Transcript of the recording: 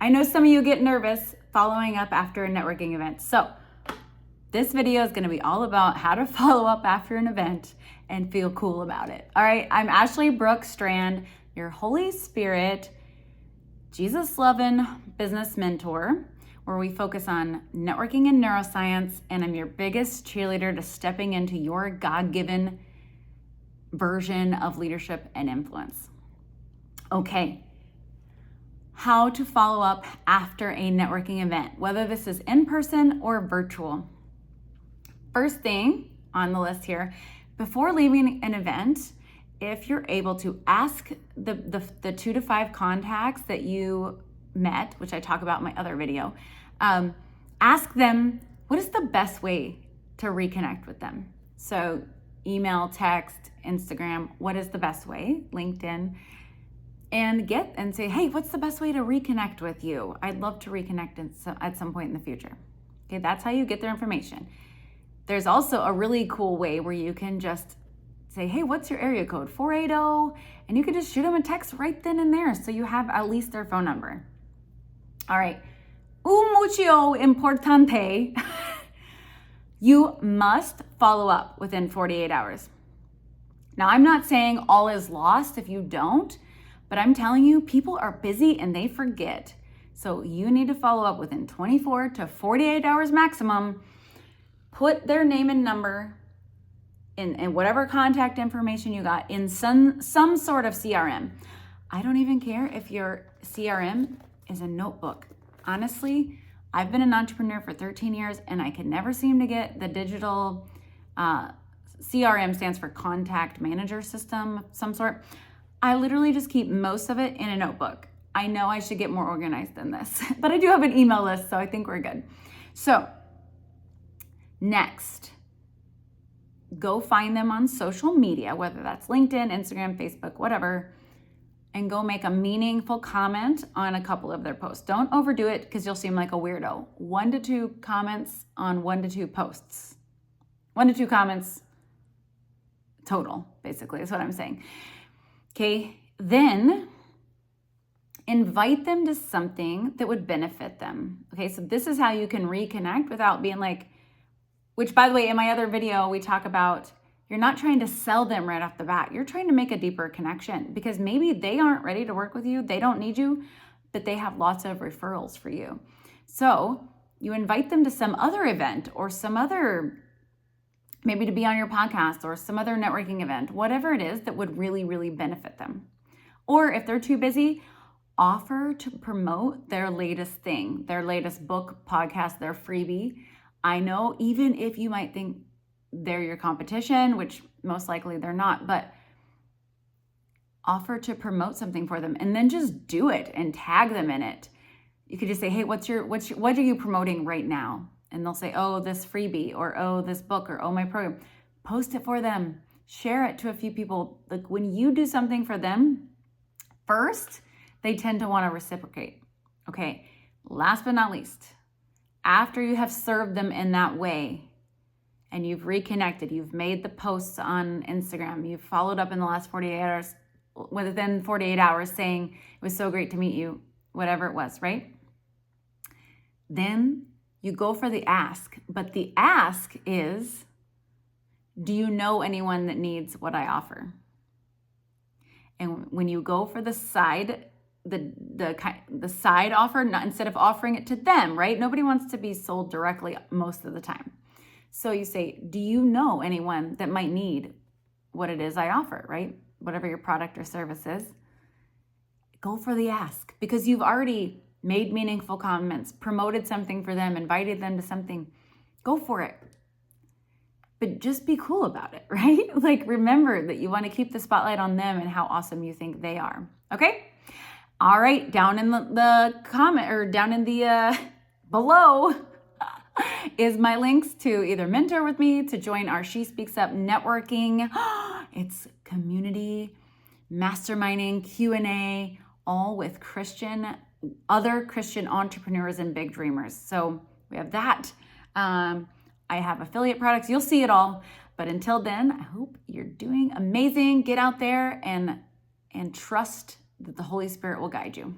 I know some of you get nervous following up after a networking event. So this video is going to be all about how to follow up after an event and feel cool about it. All right, I'm Ashley Brooke Strand, your Holy Spirit, Jesus-loving business mentor, where we focus on networking and neuroscience, and I'm your biggest cheerleader to stepping into your God-given version of leadership and influence. Okay, how to follow up after a networking event, whether this is in person or virtual. First thing on the list here, before leaving an event, if you're able to ask the 2 to 5 contacts that you met, which I talk about in my other video, ask them, what is the best way to reconnect with them? So email, text, Instagram, what is the best way? LinkedIn, and say, hey, what's the best way to reconnect with you? I'd love to reconnect at some point in the future. Okay, that's how you get their information. There's also a really cool way where you can just say, hey, what's your area code? 480, and you can just shoot them a text right then and there so you have at least their phone number. All right, mucho importante, you must follow up within 48 hours. Now, I'm not saying all is lost if you don't, but I'm telling you, people are busy and they forget. So you need to follow up within 24 to 48 hours maximum. Put their name and number in whatever contact information you got in some sort of CRM. I don't even care if your CRM is a notebook. Honestly, I've been an entrepreneur for 13 years and I can never seem to get the digital, CRM stands for contact manager system, some sort. I literally just keep most of it in a notebook. I know I should get more organized than this, but I do have an email list, so I think we're good. So next, go find them on social media, whether that's LinkedIn, Instagram, Facebook, whatever, and go make a meaningful comment on a couple of their posts. Don't overdo it because you'll seem like a weirdo. 1 to 2 comments on 1 to 2 posts. 1 to 2 comments total, basically, is what I'm saying. Okay, then invite them to something that would benefit them. Okay, so this is how you can reconnect without being like, which, by the way, in my other video, we talk about you're not trying to sell them right off the bat. You're trying to make a deeper connection because maybe they aren't ready to work with you. They don't need you, but they have lots of referrals for you. So you invite them to some other event or some other, maybe to be on your podcast or some other networking event, whatever it is that would really, really benefit them. Or if they're too busy, offer to promote their latest thing, their latest book, podcast, their freebie. I know even if you might think they're your competition, which most likely they're not, but offer to promote something for them and then just do it and tag them in it. You could just say, hey, what are you promoting right now? And they'll say, oh, this freebie, or oh, this book, or oh, my program. Post it for them. Share it to a few people. Like when you do something for them first, they tend to want to reciprocate. Okay, last but not least, after you have served them in that way and you've reconnected, you've made the posts on Instagram, you've followed up in the last 48 hours, within 48 hours saying it was so great to meet you, whatever it was, right? Then you go for the ask. But the ask is, do you know anyone that needs what I offer? And when you go for the side side offer, not instead of offering it to them, right? Nobody wants to be sold directly most of the time. So you say, do you know anyone that might need what it is I offer, right? Whatever your product or service is. Go for the ask because you've already made meaningful comments, promoted something for them, invited them to something. Go for it. But just be cool about it, right? Like remember that you want to keep the spotlight on them and how awesome you think they are. Okay? All right, down in the comment or down in the below is my links to either mentor with me, to join our She Speaks Up networking. It's community, masterminding, Q&A, all with other Christian entrepreneurs and big dreamers. So we have that. I have affiliate products. You'll see it all. But until then, I hope you're doing amazing. Get out there and trust that the Holy Spirit will guide you.